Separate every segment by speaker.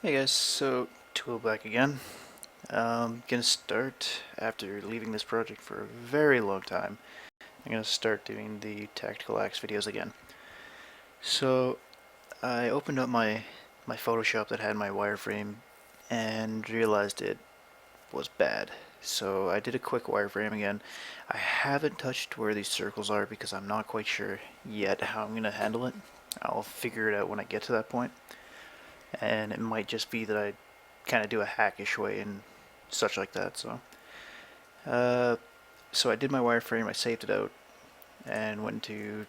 Speaker 1: Hey guys, so Tool back again. Gonna start after leaving this project for a very long time. I'm gonna start doing the Tactical Axe videos again. So I opened up my Photoshop that had my wireframe and realized it was bad. So I did a quick wireframe again. I haven't touched where these circles are because I'm not quite sure yet how I'm gonna handle it. I'll figure it out when I get to that point. And it might just be that I kind of do a hackish way and such like that. Uh, so I did my wireframe, I saved it out, and went to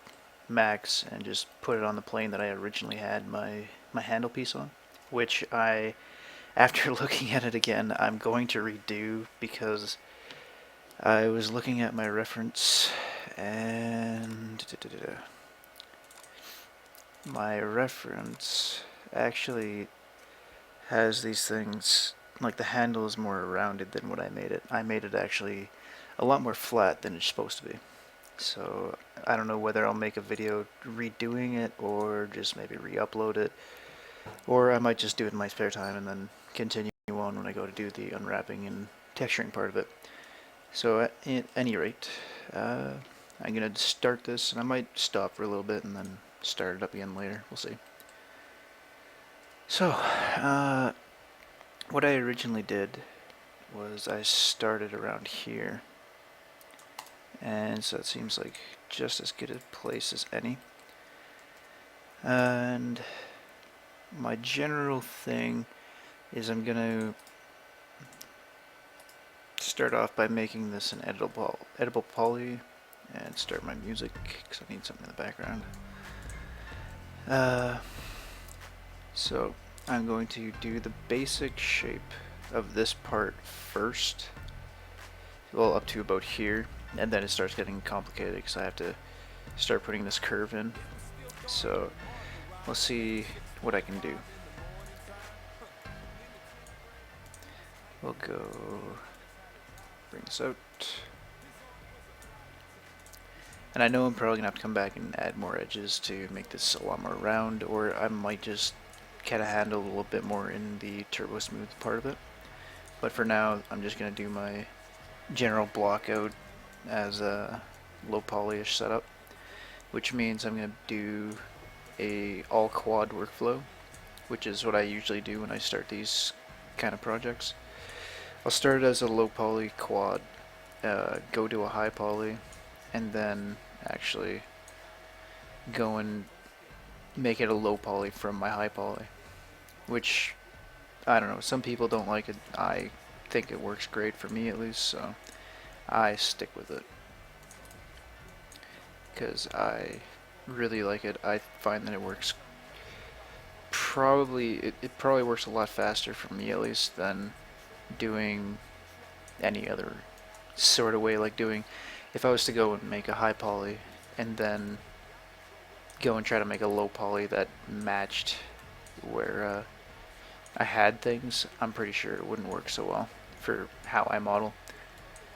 Speaker 1: Max and just put it on the plane that I originally had my handle piece on, which after looking at it again, I'm going to redo because I was looking at my reference and my reference actually has these things, like the handle is more rounded than what I made it. I made it actually a lot more flat than it's supposed to be. So I don't know whether I'll make a video redoing it or just maybe re-upload it, or I might just do it in my spare time and then continue on when I go to do the unwrapping and texturing part of it. So at any rate, uh, I'm gonna start this and I might stop for a little bit and then start it up again later. We'll see. So, what I originally did was I started around here, and so it seems like just as good a place as any. And my general thing is I'm gonna start off by making this an editable poly and start my music because I need something in the background. Uh, so I'm going to do the basic shape of this part first, well, up to about here, and then it starts getting complicated because I have to start putting this curve in. So let's see what I can do. We'll go bring this out. And I know I'm probably going to have to come back and add more edges to make this a lot more round, or I might just kind of handle a little bit more in the turbo smooth part of it. But for now, I'm just going to do my general block out as a low polyish setup, which means I'm going to do a all quad workflow, which is what I usually do when I start these kind of projects. I'll start as a low poly quad, go to a high poly, and then actually go and make it a low poly from my high poly, which I don't know, some people don't like it. I think it works great for me at least, so I stick with it because I really like it. I find that it works it probably works a lot faster for me at least than doing any other sort of way, like doing if I was to go and make a high poly and then go and try to make a low poly that matched where I had things, I'm pretty sure it wouldn't work so well for how I model.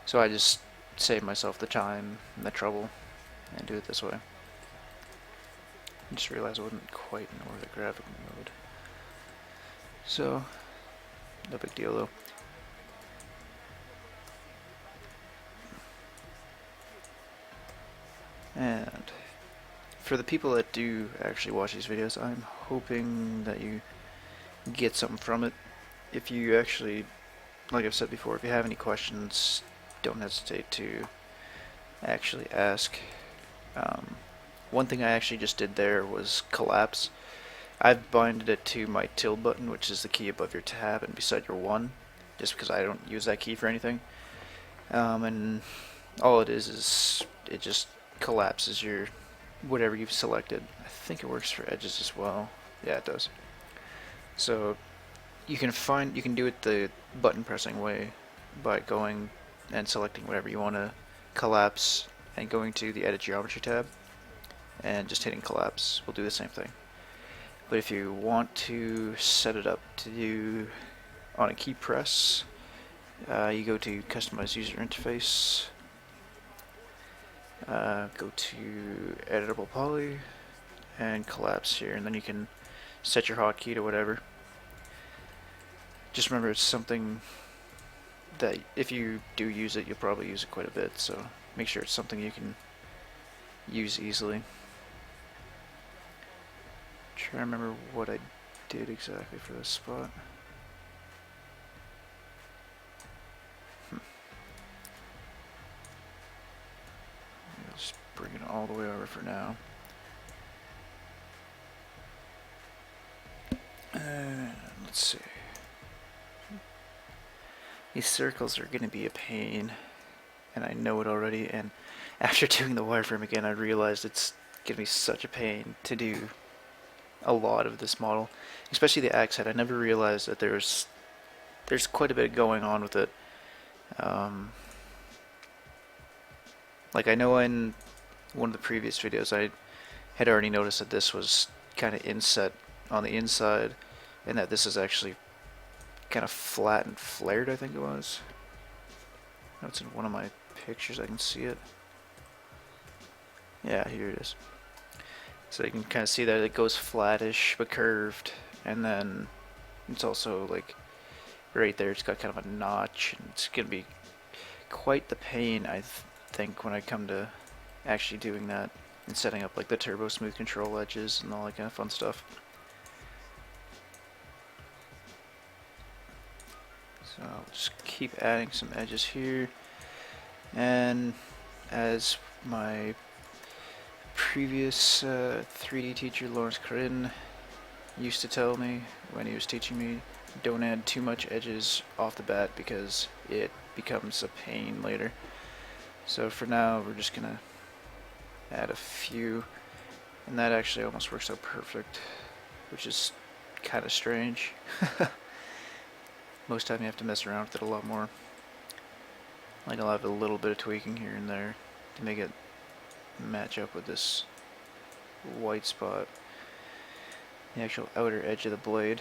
Speaker 1: So I just save myself the time and the trouble and do it this way. I just realized I wasn't quite in orthographic mode. So, no big deal though. And for the people that do actually watch these videos, I'm hoping that you get something from it. If you actually, like I've said before, if you have any questions, don't hesitate to actually ask. Um, One thing I actually just did there was collapse. I've binded it to my tilde button, which is the key above your tab and beside your 1, just because I don't use that key for anything. And all it is it just collapses your whatever you've selected. I think it works for edges as well. Yeah, it does. So you can do it the button pressing way by going and selecting whatever you want to collapse and going to the edit geometry tab and just hitting collapse will do the same thing. But if you want to set it up to do on a key press, you go to customize user interface, go to editable poly and collapse here, and then you can set your hotkey to whatever. just remember it's something that if you do use it, you'll probably use it quite a bit, so make sure it's something you can use easily. Try to remember what I did exactly for this spot. Just bring it all the way over for now. And let's see. These circles are going to be a pain, and I know it already, and after doing the wireframe again, I realized it's going to be such a pain to do a lot of this model, especially the axe head. I never realized that there's quite a bit going on with it. Like I know in one of the previous videos I had already noticed that this was kind of inset on the inside, and that this is actually kind of flat and flared, I think it was. That's in one of my pictures, I can see it. Yeah, here it is. So you can kind of see that it goes flattish but curved, and then it's also like right there, it's got kind of a notch, and it's gonna be quite the pain, I think, when I come to actually doing that and setting up like the turbo smooth control edges and all that kind of fun stuff. So I'll just keep adding some edges here, and as my previous 3D teacher Lawrence Corinne used to tell me when he was teaching me, don't add too much edges off the bat because it becomes a pain later. So for now we're just gonna add a few, and that actually almost works out perfect, which is kind of strange. Most time you have to mess around with it a lot more. Like I'll have a little bit of tweaking here and there to make it match up with this white spot, the actual outer edge of the blade.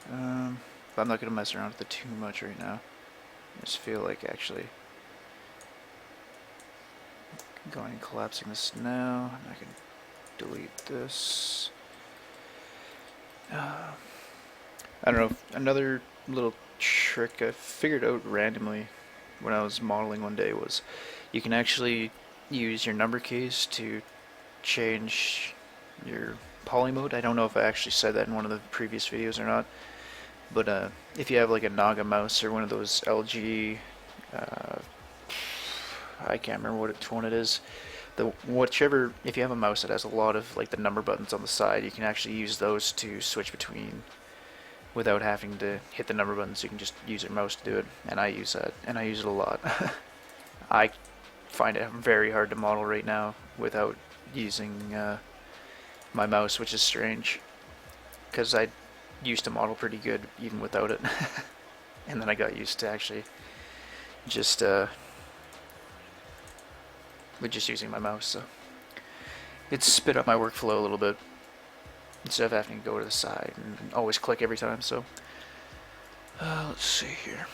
Speaker 1: But I'm not going to mess around with it too much right now. I just feel like actually going and collapsing this now, and I can delete this. I don't know, another little trick I figured out randomly when I was modeling one day was you can actually use your number keys to change your poly mode. I don't know if I actually said that in one of the previous videos or not, but if you have like a Naga mouse or one of those LG, I can't remember which one it is, whichever, if you have a mouse that has a lot of like the number buttons on the side, you can actually use those to switch between without having to hit the number buttons. You can just use your mouse to do it, and I use that, and I use it a lot. I find it very hard to model right now without using my mouse, which is strange, because I used to model pretty good even without it. And then I got used to actually just with just using my mouse, so it's sped up my workflow a little bit instead of having to go to the side and always click every time. So let's see here.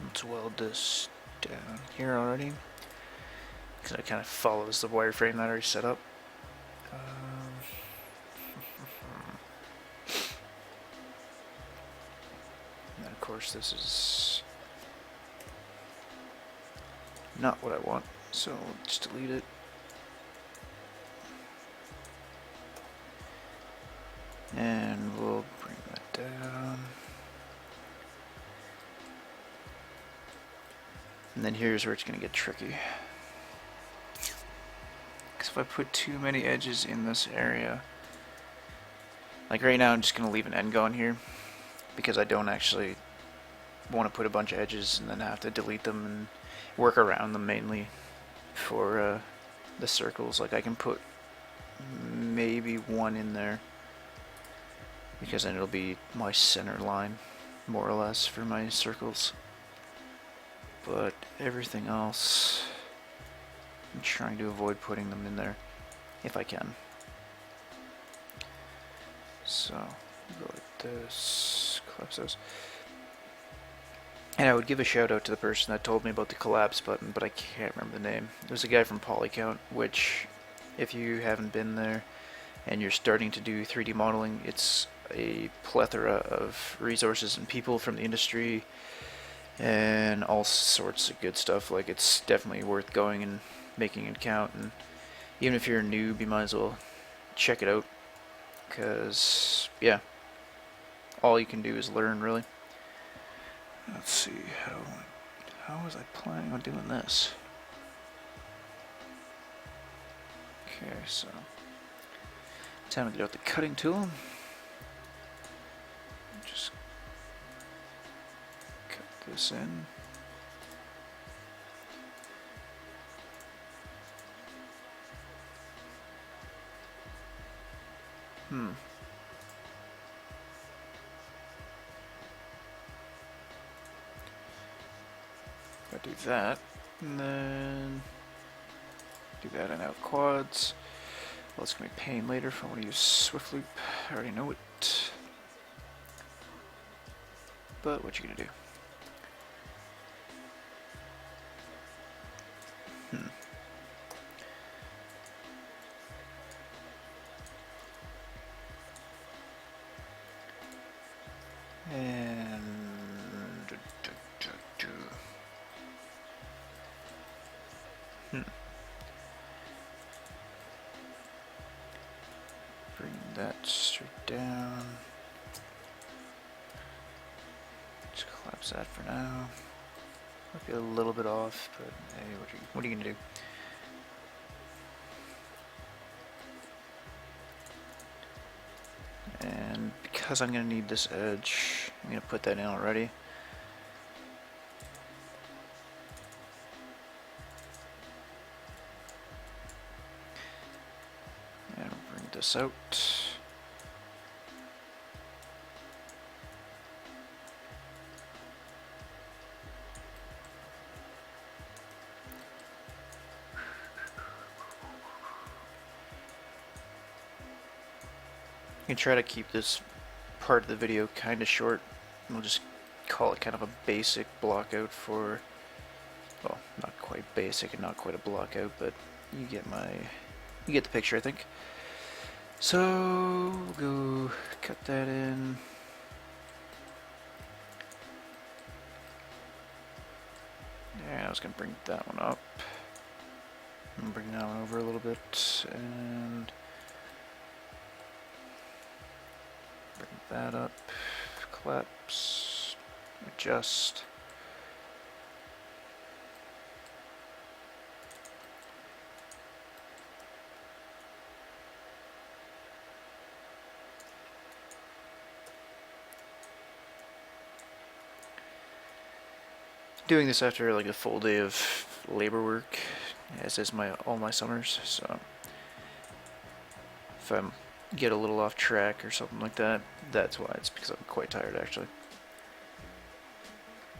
Speaker 1: Let's weld this down here already, because it kind of follows the wireframe that I already set up. And of course this is not what I want, so let's delete it. And we'll bring that down. And then here's where it's going to get tricky. Because if I put too many edges in this area, like right now I'm just going to leave an end going here, because I don't actually want to put a bunch of edges and then have to delete them and work around them mainly for the circles. Like I can put maybe one in there, because then it'll be my center line more or less for my circles. But everything else, I'm trying to avoid putting them in there if I can. So go like this, collapse those. And I would give a shout out to the person that told me about the collapse button, but I can't remember the name. It was a guy from Polycount, which if you haven't been there and you're starting to do 3D modeling, it's a plethora of resources and people from the industry and all sorts of good stuff. Like, it's definitely worth going and making it count, and even if you're a noob, you might as well check it out, because yeah, all you can do is learn, really. Let's see, how was I planning on doing this? Okay, so time to get out the cutting tool. Just cut this in. Gotta do that, and then do that and out quads. Well, it's gonna be pain later if I want to use Swift Loop. I already know it. But what you gonna do? And bring that straight down. Just collapse that for now. Might be a little bit off, but hey, what are you gonna do? And because I'm gonna need this edge, I'm gonna put that in already. And I'll bring this out. You can try to keep this part of the video kind of short. We'll just call it kind of a basic block out for, well, not quite basic and not quite a block out, but you get the picture, I think. So we'll go cut that in. And I was gonna bring that one up and bring that one over a little bit, and bring that up, collapse, adjust. Doing this after like a full day of labor work, as is all my summers, so if I get a little off track or something like that, that's why. It's because I'm quite tired, actually.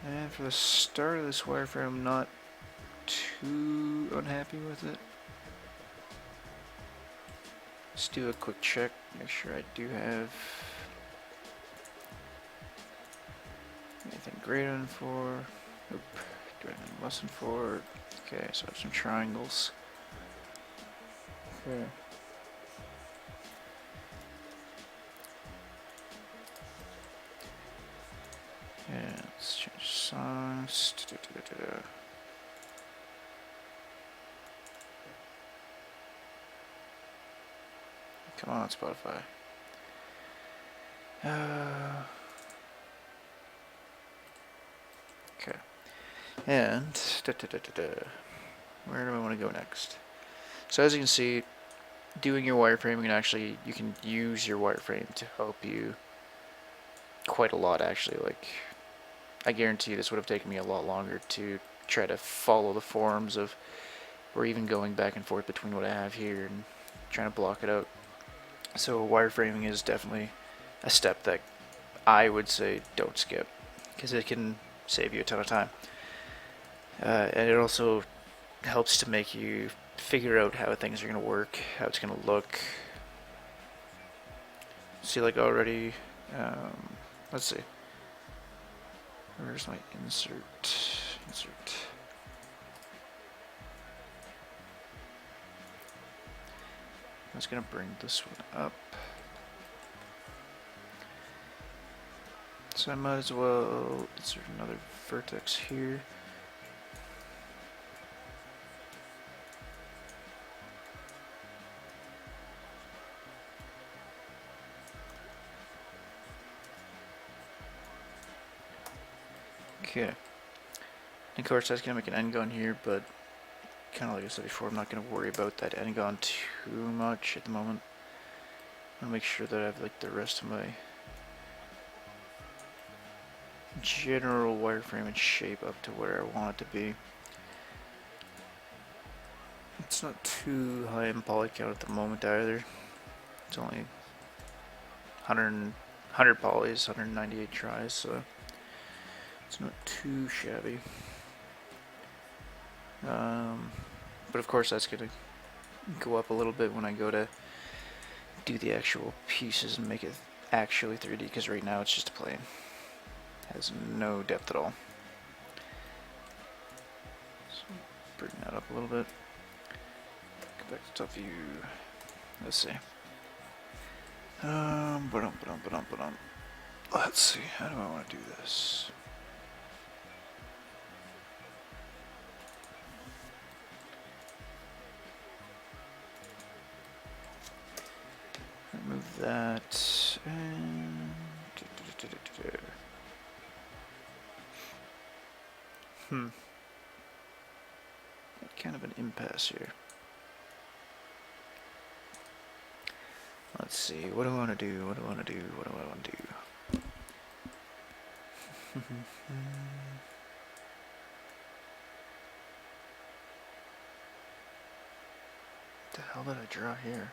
Speaker 1: And for the start of this wireframe, I'm not too unhappy with it. Let's do a quick check, make sure I do have anything greater than 4. Nope. Do anything less than 4. Okay, so I have some triangles. Okay. Yeah, let's change size. Come on, Spotify. Okay. And where do I want to go next? So as you can see, doing your wireframing, you can use your wireframe to help you quite a lot, actually. Like, I guarantee this would have taken me a lot longer to try to follow the forms of, or even going back and forth between what I have here and trying to block it out. So wireframing is definitely a step that I would say don't skip, because it can save you a ton of time. And it also helps to make you figure out how things are going to work, how it's going to look. See, like already, let's see. Where's my insert? I was gonna bring this one up. So I might as well insert another vertex here. Okay. And of course that's gonna make an n-gon here, but kind of like I said before, I'm not gonna worry about that n-gon too much at the moment. I'm gonna make sure that I have like the rest of my general wireframe and shape up to where I want it to be. It's not too high in poly count at the moment either. It's only 100 polys, 198 tries, so it's not too shabby. But of course that's gonna go up a little bit when I go to do the actual pieces and make it actually 3D, because right now it's just a plane. It has no depth at all. So bring that up a little bit. Go back to top view. Let's see. Let's see, how do I want to do this? Remove that and kind of an impasse here. Let's see, what do I want to do? What do I want to do? What do I want to do? What the hell did I draw here?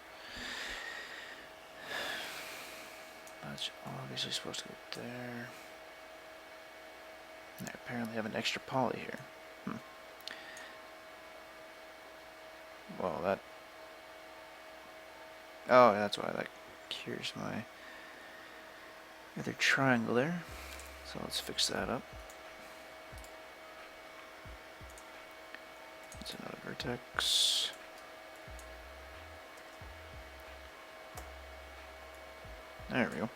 Speaker 1: That's obviously supposed to go there. And I apparently have an extra poly here. Well, that... Oh, that's why that cures my other triangle there. So let's fix that up. That's another vertex. There we go.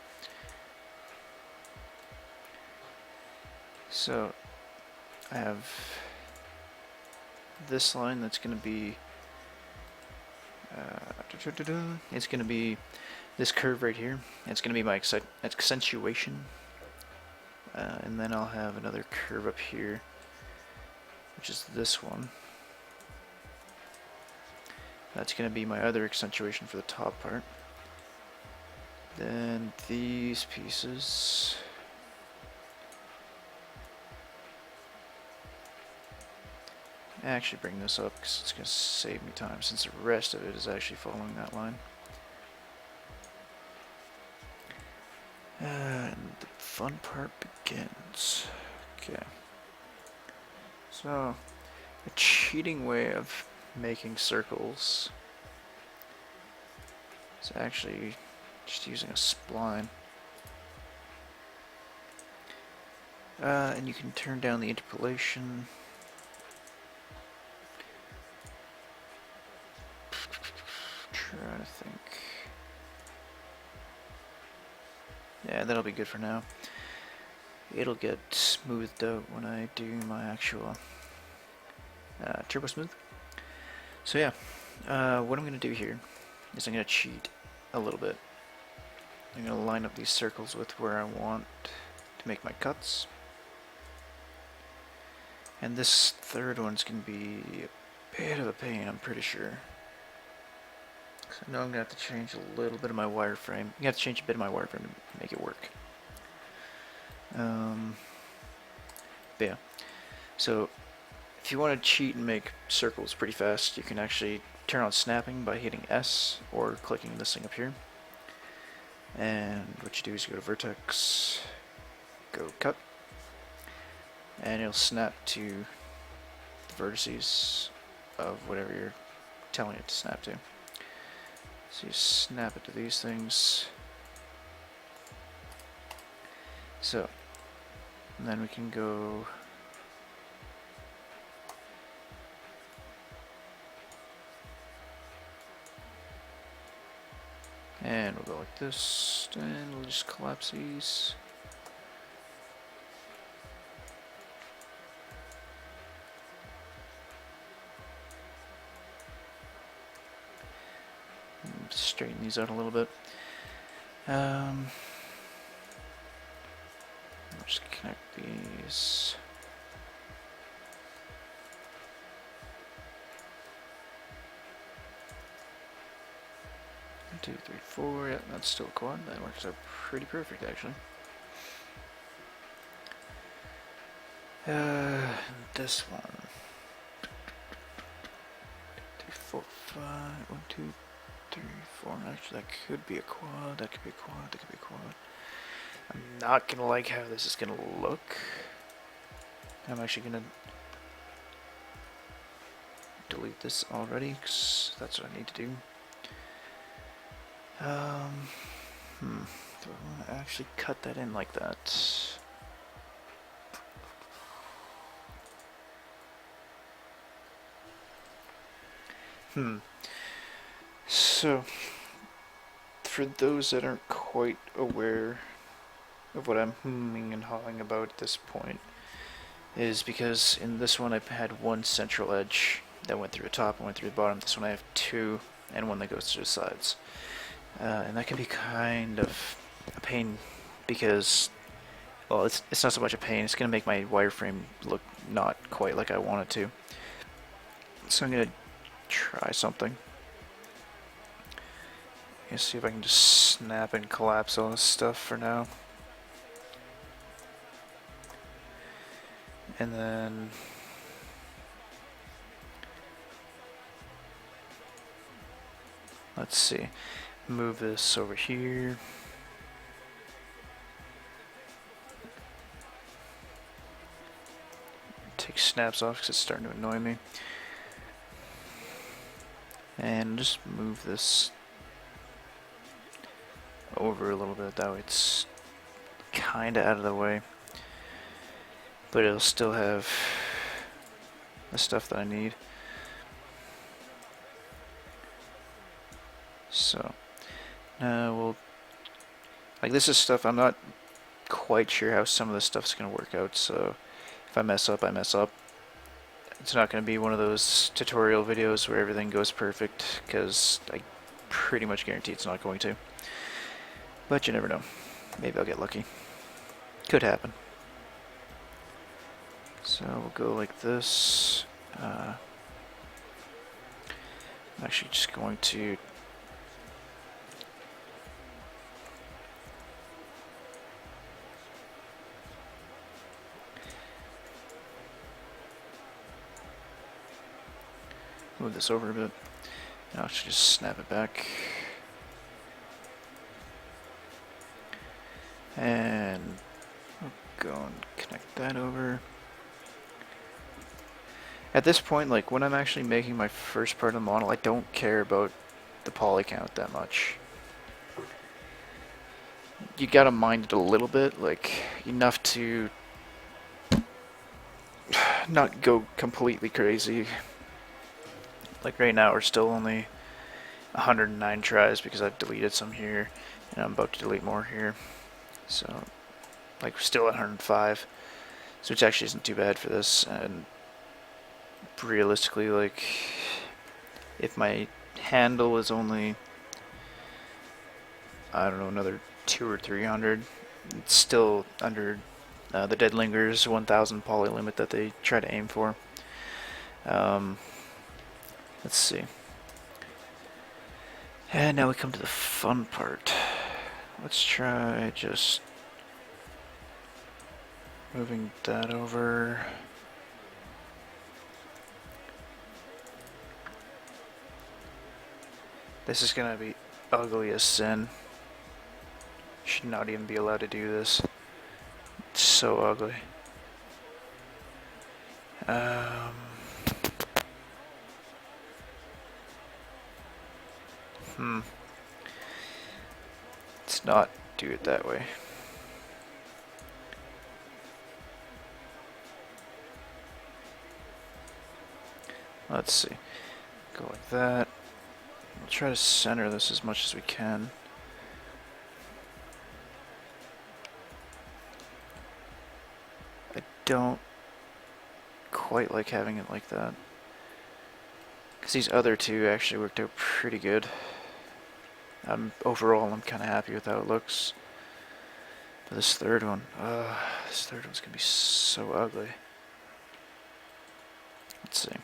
Speaker 1: So I have this line that's going to be it's going to be this curve right here. It's going to be my accentuation, and then I'll have another curve up here, which is this one. That's going to be my other accentuation for the top part. Then these pieces, I actually bring this up because it's going to save me time, since the rest of it is actually following that line. And the fun part begins. Okay. So, a cheating way of making circles is actually just using a spline. And you can turn down the interpolation. Trying to think. Yeah, that'll be good for now. It'll get smoothed out when I do my actual turbo smooth. So yeah, what I'm going to do here is I'm going to cheat a little bit. I'm going to line up these circles with where I want to make my cuts. And this third one's going to be a bit of a pain, I'm pretty sure. So I know I'm going to have to change a little bit of my wireframe. You have to change a bit of my wireframe to make it work. But yeah, so if you want to cheat and make circles pretty fast, you can actually turn on snapping by hitting S or clicking this thing up here. And what you do is you go to vertex, go cut, and it'll snap to the vertices of whatever you're telling it to snap to. So you snap it to these things. So, and then we can go And we'll go like this, and we'll just collapse these. Straighten these out a little bit. I'll just connect these. One, two, three, four. Yeah, that's still a quad. That works out pretty perfect, actually. This one. 2, 4, 5. 1, 2, 3, 4. Actually, that could be a quad. That could be a quad. That could be a quad. I'm not gonna like how this is gonna look. I'm actually gonna delete this already, because that's what I need to do. Do I want to actually cut that in like that? So, for those that aren't quite aware of what I'm hemming and hawing about at this point, is because in this one I had one central edge that went through the top and went through the bottom. This one I have two, and one that goes to the sides. And that can be kind of a pain because, well, it's not so much a pain, it's going to make my wireframe look not quite like I want it to. So I'm going to try something. Let's see if I can just snap and collapse all this stuff for now. And then let's see, move this over here. Take snaps off because it's starting to annoy me. And just move this over a little bit, that way it's kinda out of the way. But it'll still have the stuff that I need. So now we'll, like, this is stuff I'm not quite sure how some of this stuff's gonna work out, so if I mess up, I mess up. It's not gonna be one of those tutorial videos where everything goes perfect, because I pretty much guarantee it's not going to. But you never know. Maybe I'll get lucky. Could happen. So we'll go like this. I'm actually just going to move this over a bit. And I'll just snap it back. And we'll go and connect that over. At this point, like, when I'm actually making my first part of the model, I don't care about the poly count that much. You gotta mind it a little bit, like, enough to not go completely crazy. Like right now we're still only 109 tries because I've deleted some here, and I'm about to delete more here. So, like, we're still at 105, so which actually isn't too bad for this. And realistically, like, if my handle was only, I don't know, another 200 or 300, it's still under the Dead Lingers 1000 poly limit that they try to aim for. Let's see. And now we come to the fun part. Let's try just moving that over. This is gonna be ugly as sin. Should not even be allowed to do this. It's so ugly. Let's not do it that way. Let's see. Go like that. We'll try to center this as much as we can. don't quite like having it like that. Because these other two actually worked out pretty good. Overall, I'm kind of happy with how it looks. But this third one's gonna be so ugly. Let's see.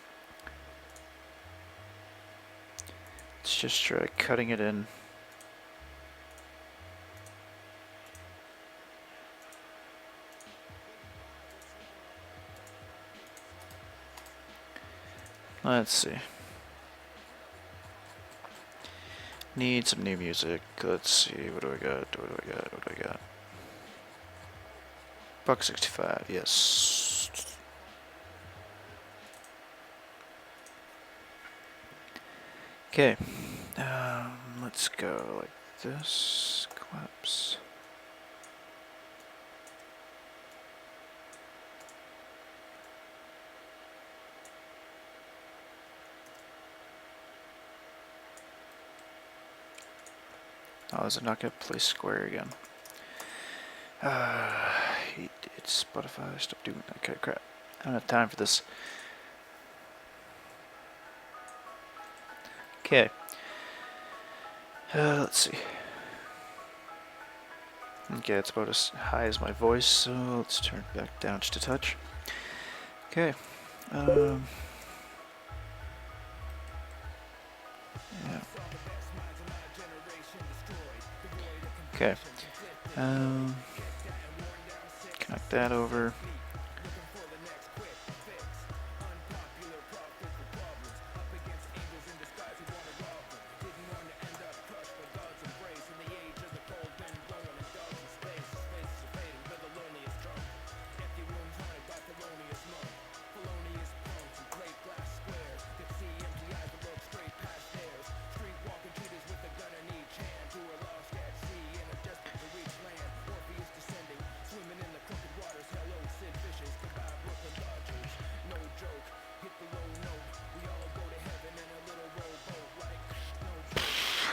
Speaker 1: Let's just try cutting it in. Let's see. Need some new music. Let's see. What do I got? What do I got? $1.65. Yes. Okay. Let's go like this. Collapse. Oh, is it not going to play square again? It's Spotify. Stop doing that. Okay, crap. I don't have time for this. Okay. Let's see. Okay, it's about as high as my voice, so let's turn it back down just a touch. Okay. Yeah. Okay. Connect that over.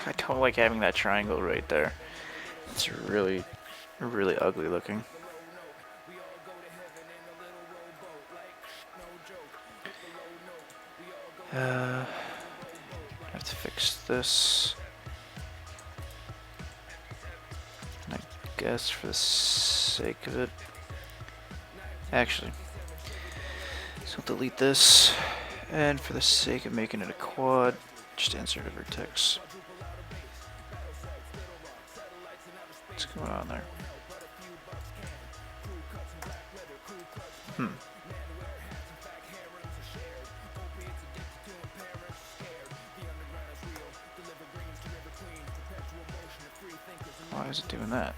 Speaker 1: I don't like having that triangle right there. It's really ugly looking. I have to fix this. And I guess for the sake of it, actually, so delete this, and for the sake of making it a quad, just insert a vertex. What's going on there? Why is it doing that?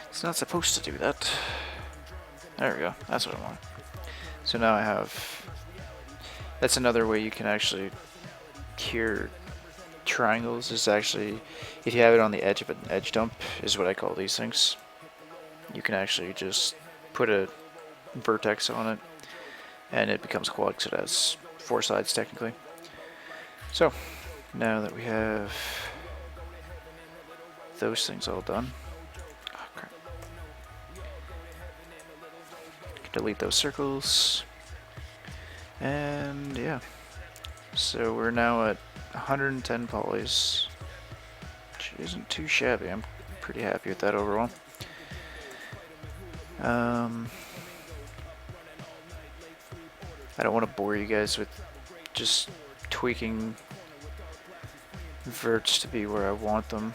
Speaker 1: It's not supposed to do that. There we go. That's what I want. So now I have... That's another way you can actually cure triangles, is actually, if you have it on the edge of an edge dump, is what I call these things. You can actually just put a vertex on it, and it becomes quad because it has 4 sides technically. So, now that we have those things all done, oh, crap. Delete those circles, and yeah. So we're now at 110 polys, which isn't too shabby. I'm pretty happy with that overall. I don't want to bore you guys with just tweaking verts to be where I want them,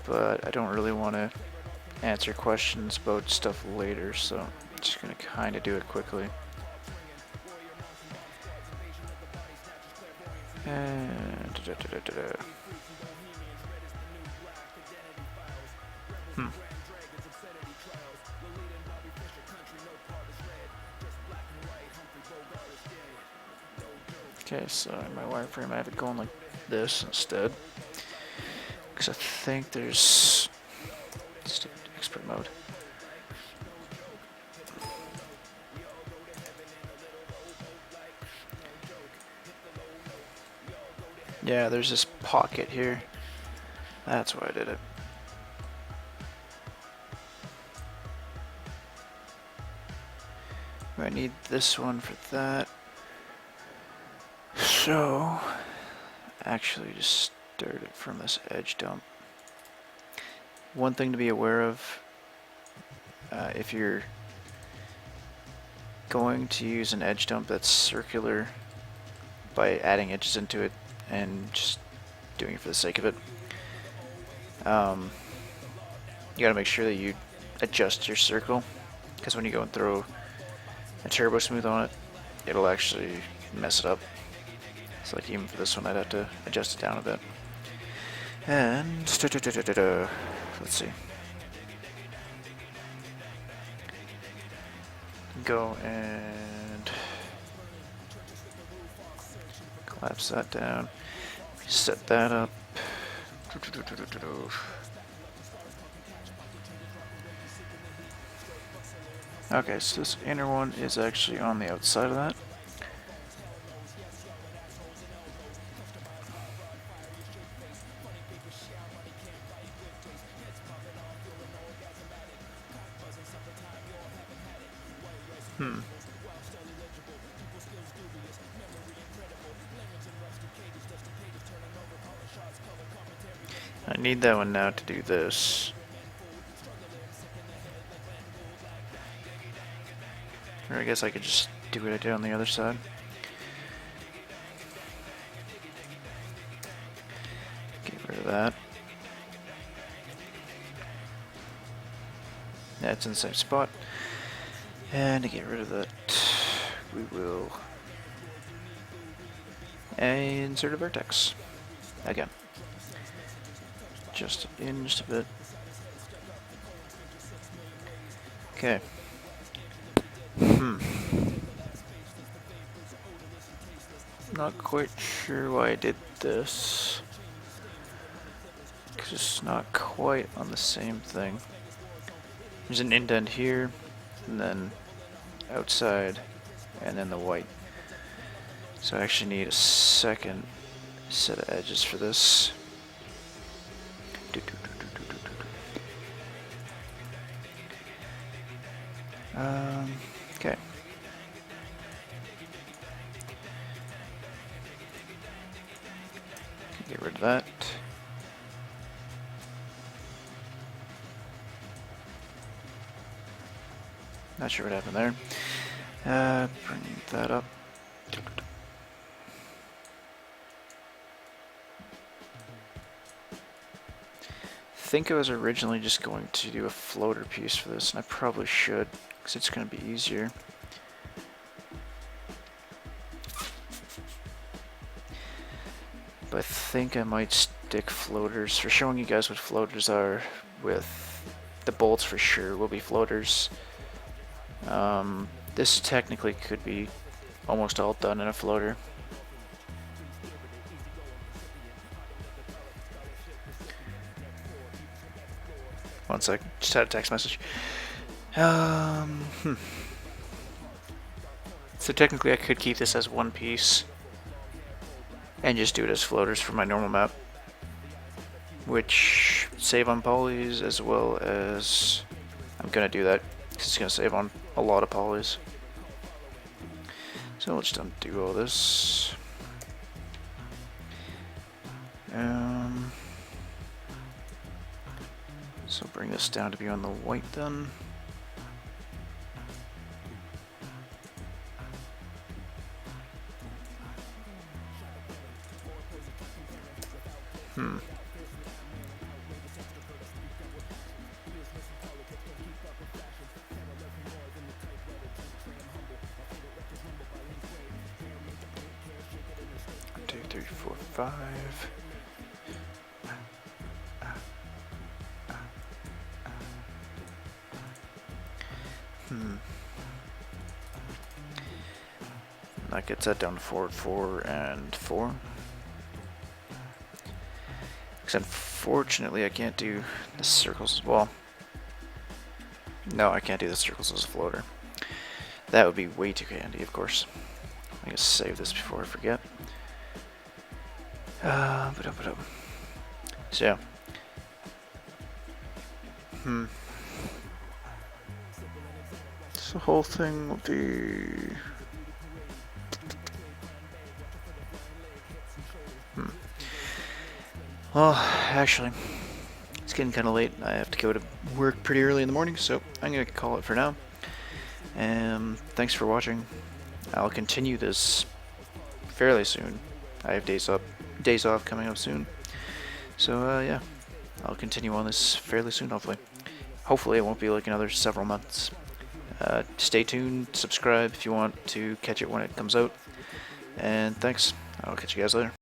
Speaker 1: but I don't really want to answer questions about stuff later, so I'm just going to kind of do it quickly. And Okay, so in my wireframe I have it going like this instead, because I think there's expert mode. Yeah, there's this pocket here. That's why I did it. I need this one for that. So, actually just start it from this edge dump. One thing to be aware of, if you're going to use an edge dump that's circular by adding edges into it and just doing it for the sake of it, you gotta make sure that you adjust your circle, because when you go and throw a turbo smooth on it, it'll actually mess it up. So like even for this one I'd have to adjust it down a bit. And let's see. Go and collapse that down. Set that up. Okay, so this inner one is actually on the outside of that. I need that one now to do this. Or I guess I could just do what I did on the other side. Get rid of that. That's in the same spot. And to get rid of that, we will insert a vertex. Again. Just in just a bit. Okay. Not quite sure why I did this, because it's not quite on the same thing. There's an indent here, and then outside, and then the white. So I actually need a second set of edges for this. Okay. Get rid of that. Not sure what happened there. Bring that up. I think I was originally just going to do a floater piece for this, and I probably should, because it's going to be easier. But I think I might stick floaters, for showing you guys what floaters are, with the bolts for sure will be floaters. This technically could be almost all done in a floater. One sec, just had a text message. So technically I could keep this as one piece and just do it as floaters for my normal map, which save on polys, as well as I'm gonna do that because it's gonna save on a lot of polys. So let's just undo all this. So bring this down to be on the white then. Two, three, four, five. That gets that down to 4, 4, and 4. Because unfortunately I can't do the circles as well. No, I can't do the circles as a floater. That would be way too handy, of course. I guess save this before I forget. So yeah. So the whole thing will be... Well, actually, it's getting kind of late. I have to go to work pretty early in the morning, so I'm going to call it for now. Thanks for watching. I'll continue this fairly soon. I have days off coming up soon. So, yeah, I'll continue on this fairly soon, hopefully. Hopefully it won't be like another several months. Stay tuned, subscribe if you want to catch it when it comes out. And thanks. I'll catch you guys later.